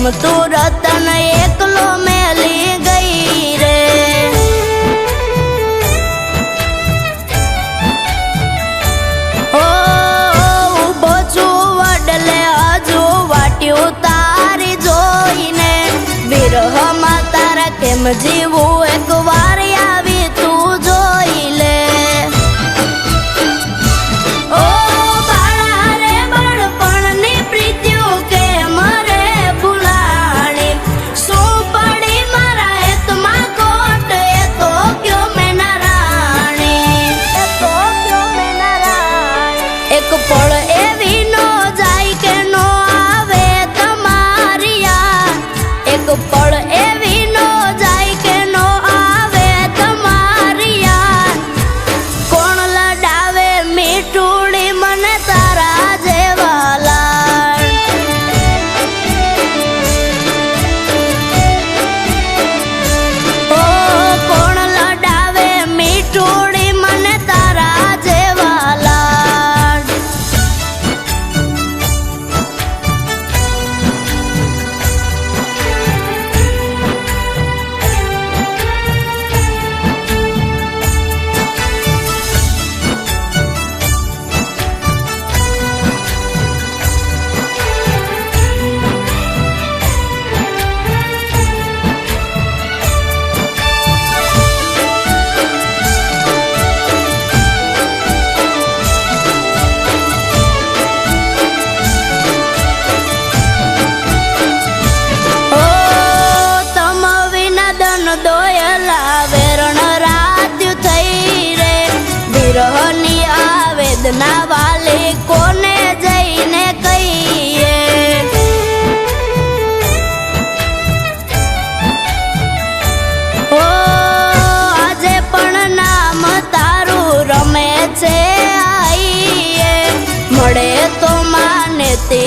ગમતું રતન એકલો મેલી ગઈ રે। ઊભો છું વડલે હજુ વાટ્યું તારી જોઈને, વિરહમાં તારા કેમ જીવું એક વાર આવી તું જોઈ લે। એક પળ એવી નો જાય કે નો આવે તમારી યાદ, એક પળ એવી નો જાય કે નો આવે તમારી યાદ। કોણ લડાવે મીઠુડી મને તારા જેવા લાડ, ઓ કોણ લડાવે મીઠુડી મને તારા જેવા લાડ। દોયલા વેરણ રાત્યું થઈ રે, વિરહની આ વેદના વાલી કોને જઈને કહીએ। આજે પણ નામ તારું રમે છે આઈએ, મળે તો માને તે